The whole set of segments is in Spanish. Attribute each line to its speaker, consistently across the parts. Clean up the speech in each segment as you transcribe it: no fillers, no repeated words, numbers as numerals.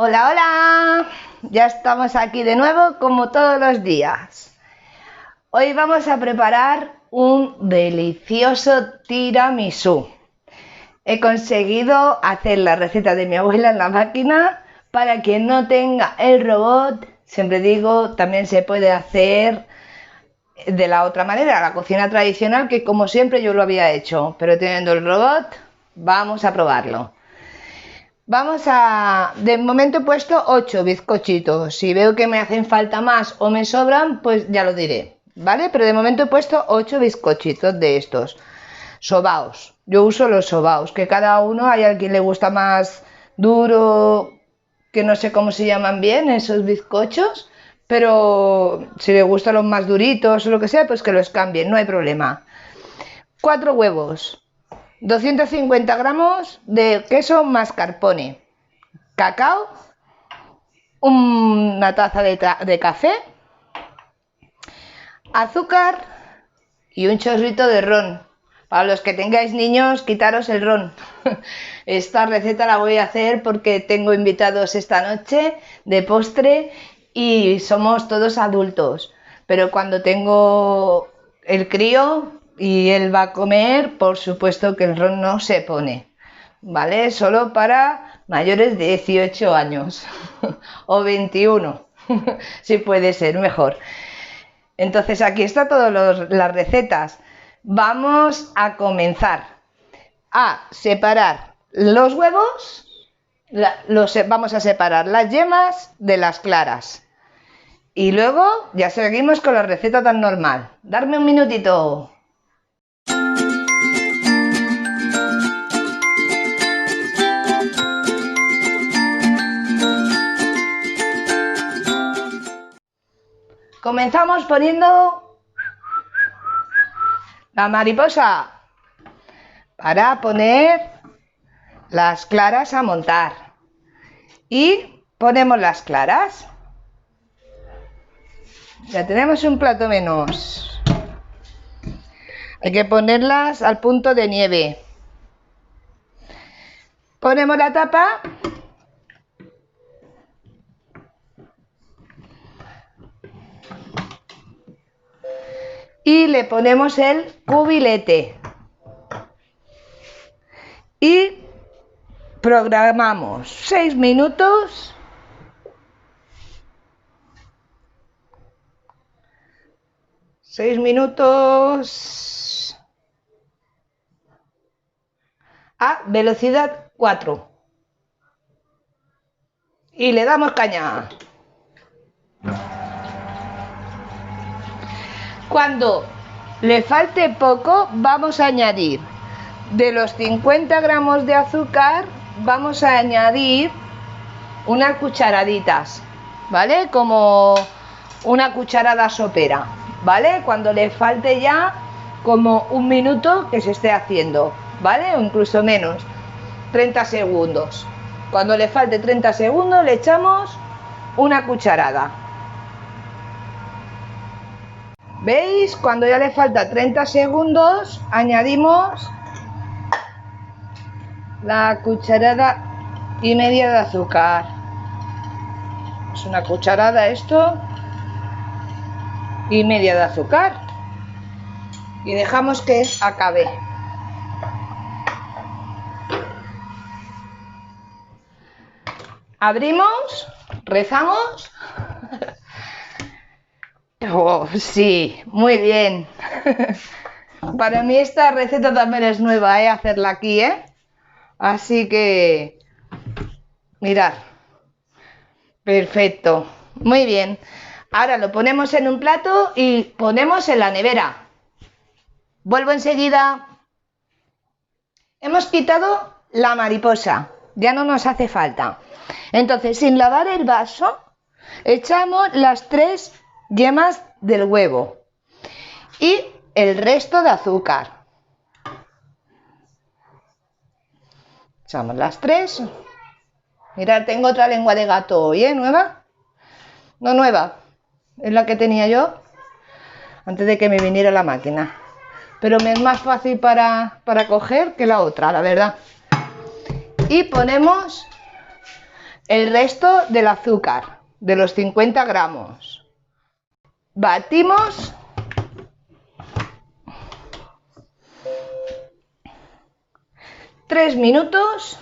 Speaker 1: Hola, hola, ya estamos aquí de nuevo como todos los días. Hoy vamos a preparar un delicioso tiramisú. He conseguido hacer la receta de mi abuela en la máquina. Para quien no tenga el robot, siempre digo, también se puede hacer de la otra manera, la cocina tradicional, que como siempre yo lo había hecho, pero teniendo el robot, vamos a probarlo. De momento he puesto 8 bizcochitos. Si veo que me hacen falta más o me sobran, pues ya lo diré, ¿vale? Pero de momento he puesto 8 bizcochitos de estos sobaos. Yo uso los sobaos, que cada uno hay a quien le gusta más duro, que no sé cómo se llaman bien esos bizcochos, pero si le gustan los más duritos o lo que sea, pues que los cambien, no hay problema. 4 huevos. 250 gramos de queso mascarpone, cacao, una taza de café, azúcar y un chorrito de ron. Para los que tengáis niños, quitaros el ron. Esta receta la voy a hacer porque tengo invitados esta noche de postre y somos todos adultos. Pero cuando tengo el crío y él va a comer, por supuesto que el ron no se pone, ¿vale? Solo para mayores de 18 años o 21, si puede ser mejor. Entonces aquí están todas las recetas. Vamos a comenzar a separar los huevos, vamos a separar las yemas de las claras. Y luego ya seguimos con la receta tan normal. Darme un minutito. Comenzamos poniendo la mariposa para poner las claras a montar. Y ponemos las claras. Ya tenemos un plato menos. Hay que ponerlas al punto de nieve. Ponemos la tapa. Y le ponemos el cubilete. Y programamos 6 minutos. A velocidad 4. Y le damos caña. Cuando le falte poco, vamos a añadir de los 50 gramos de azúcar, vamos a añadir unas cucharaditas, ¿vale? Como una cucharada sopera, ¿vale? Cuando le falte ya como un minuto que se esté haciendo, ¿vale? O incluso menos, 30 segundos. Cuando le falte 30 segundos le echamos una cucharada. ¿Veis? Cuando ya le falta 30 segundos, añadimos la cucharada y media de azúcar. Es una cucharada esto y media de azúcar. Y dejamos que acabe. Abrimos, rezamos. Oh, sí, muy bien. Para mí esta receta también es nueva, hacerla aquí, Así que, mirad. Perfecto, muy bien. Ahora lo ponemos en un plato y ponemos en la nevera. Vuelvo enseguida. Hemos quitado la mariposa, ya no nos hace falta. Entonces, sin lavar el vaso, echamos las 3 yemas del huevo y el resto de azúcar. Echamos las 3. Mirad, tengo otra lengua de gato hoy, ¿nueva? No nueva, es la que tenía yo antes de que me viniera la máquina. Pero me es más fácil para coger que la otra, la verdad. Y ponemos el resto del azúcar, de los 50 gramos. Batimos. Tres minutos.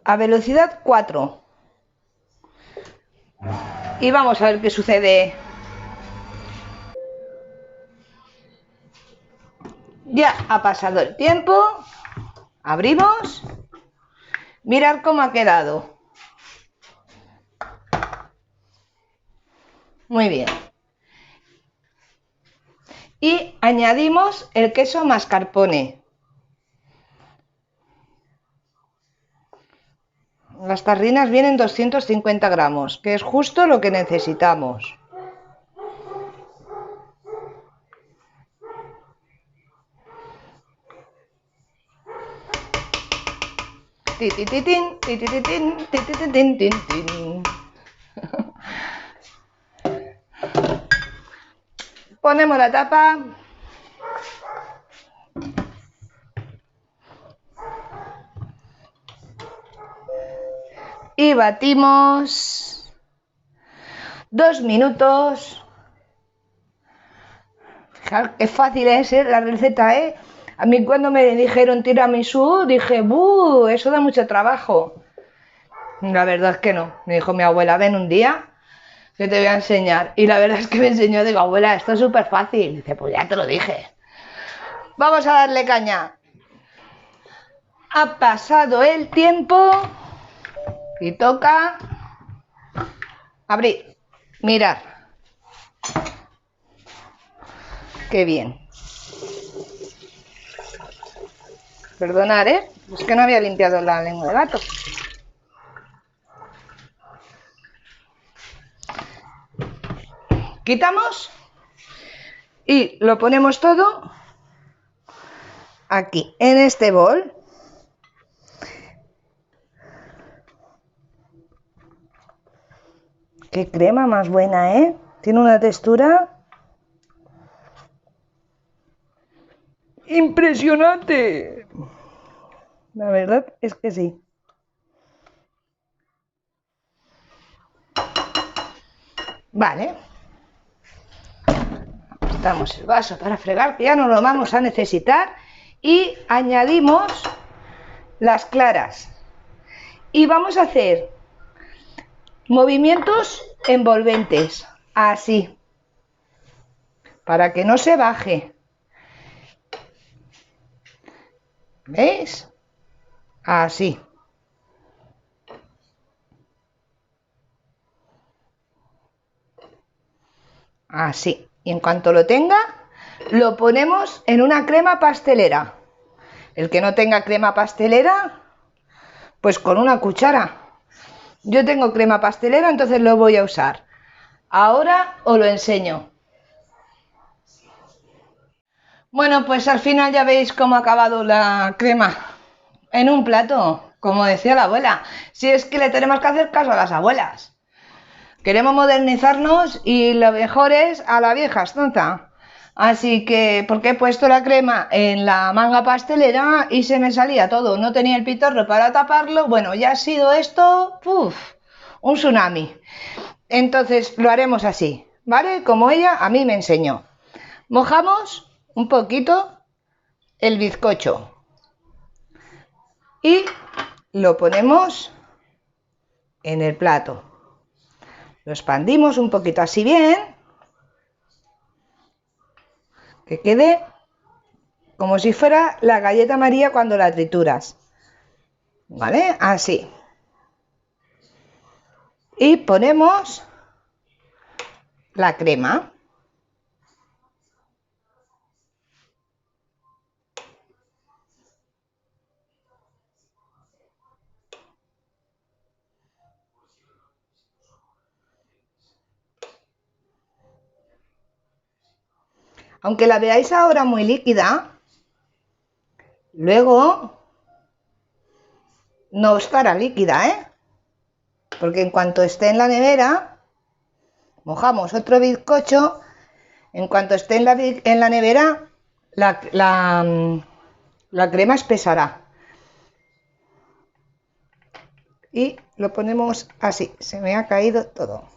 Speaker 1: A velocidad 4. Y vamos a ver qué sucede. Ya ha pasado el tiempo. Abrimos. Mirad cómo ha quedado. Muy bien. Y añadimos el queso mascarpone. Las tarrinas vienen 250 gramos, que es justo lo que necesitamos. Ponemos la tapa. Y batimos 2 minutos. Fijaros qué fácil es la receta, ¿eh? A mí cuando me dijeron tiramisú, dije, ¡buh! Eso da mucho trabajo. La verdad es que no. Me dijo mi abuela, ven un día que te voy a enseñar. Y la verdad es que me enseñó, digo, abuela, esto es súper fácil. Dice, pues ya te lo dije. Vamos a darle caña. Ha pasado el tiempo y toca abrir. Mirad. Qué bien. Perdonad, ¿eh? Es que no había limpiado la lengua de gato. Quitamos y lo ponemos todo aquí, en este bol. Qué crema más buena, ¿eh? Tiene una textura impresionante. La verdad es que sí. Vale. Damos el vaso para fregar, que ya no lo vamos a necesitar. Y añadimos las claras. Y vamos a hacer movimientos envolventes, así, para que no se baje. ¿Veis? Así. Así. Y en cuanto lo tenga, lo ponemos en una crema pastelera. El que no tenga crema pastelera, pues con una cuchara. Yo tengo crema pastelera, entonces lo voy a usar. Ahora os lo enseño. Bueno, pues al final ya veis cómo ha acabado la crema. En un plato, como decía la abuela. Si es que le tenemos que hacer caso a las abuelas. Queremos modernizarnos y lo mejor es a la vieja tonta. Así que, porque he puesto la crema en la manga pastelera y se me salía todo. No tenía el pitorro para taparlo. Bueno, ya ha sido esto, un tsunami. Entonces lo haremos así, ¿vale? Como ella a mí me enseñó. Mojamos un poquito el bizcocho y lo ponemos en el plato. Lo expandimos un poquito así bien, que quede como si fuera la galleta María cuando la trituras, ¿vale? Así. Y ponemos la crema. Aunque la veáis ahora muy líquida, luego no estará líquida, ¿eh? Porque en cuanto esté en la nevera, mojamos otro bizcocho. En cuanto esté en la nevera, la la crema espesará. Y lo ponemos así, se me ha caído todo.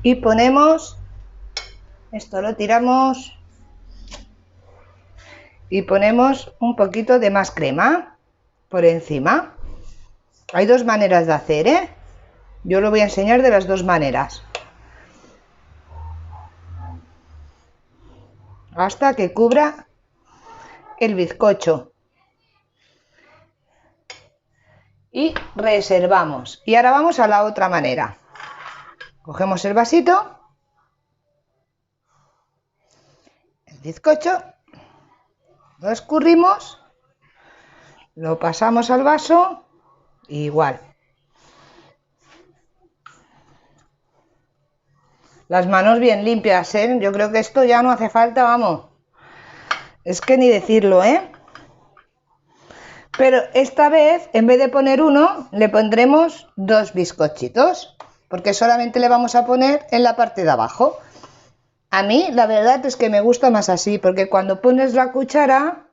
Speaker 1: Y ponemos, esto lo tiramos y ponemos un poquito de más crema por encima. Hay dos maneras de hacer, ¿eh? Yo lo voy a enseñar de las dos maneras. Hasta que cubra el bizcocho. Y reservamos. Y ahora vamos a la otra manera. Cogemos el vasito, el bizcocho, lo escurrimos, lo pasamos al vaso, igual. Las manos bien limpias, ¿eh? Yo creo que esto ya no hace falta, vamos. Es que ni decirlo, ¿eh? Pero esta vez, en vez de poner uno, le pondremos dos bizcochitos, porque solamente le vamos a poner en la parte de abajo. A mí, la verdad es que me gusta más así, porque cuando pones la cuchara,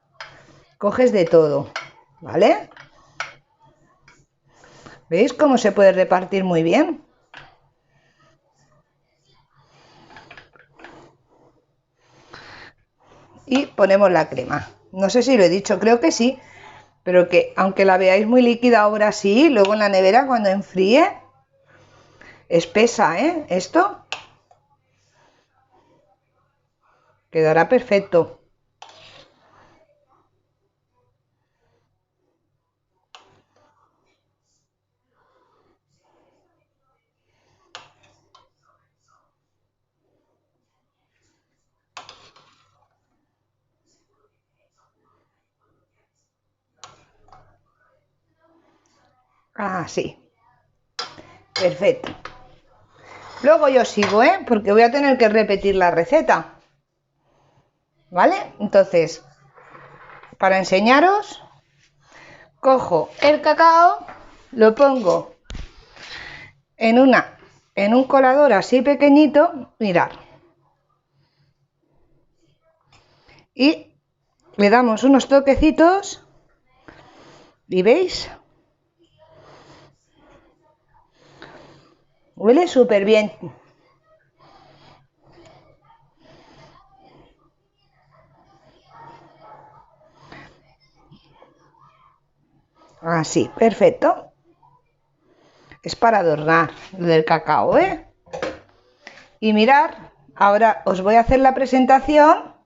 Speaker 1: coges de todo, ¿vale? ¿Veis cómo se puede repartir muy bien? Y ponemos la crema. No sé si lo he dicho, creo que sí, pero que aunque la veáis muy líquida ahora sí, luego en la nevera cuando enfríe, espesa, ¿eh? Esto quedará perfecto. Así. Perfecto. Luego yo sigo, ¿eh? Porque voy a tener que repetir la receta. ¿Vale? Entonces, para enseñaros, cojo el cacao, lo pongo en un colador así pequeñito, mirad. Y le damos unos toquecitos y veis, huele súper bien. Así, perfecto. Es para adornar lo del cacao, ¿eh? Y mirad, ahora os voy a hacer la presentación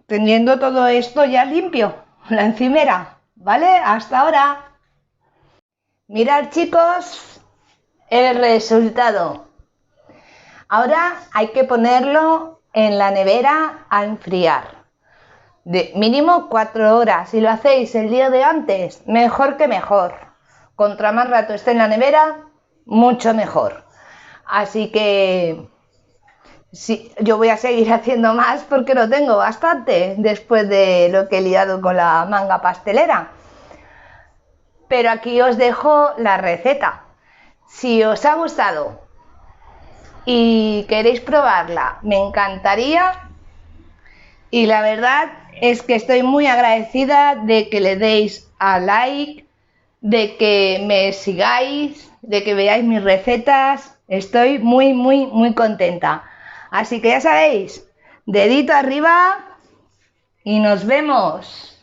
Speaker 1: teniendo todo esto ya limpio, la encimera, ¿vale? Hasta ahora. Mirad, chicos, el resultado. Ahora hay que ponerlo en la nevera a enfriar. De mínimo 4 horas. Si lo hacéis el día de antes, mejor que mejor. Contra más rato esté en la nevera, mucho mejor. Así que sí, yo voy a seguir haciendo más porque lo tengo bastante después de lo que he liado con la manga pastelera. Pero aquí os dejo la receta. Si os ha gustado y queréis probarla, me encantaría. Y la verdad es que estoy muy agradecida de que le deis a like, de que me sigáis, de que veáis mis recetas. Estoy muy contenta. Así que ya sabéis, dedito arriba y nos vemos.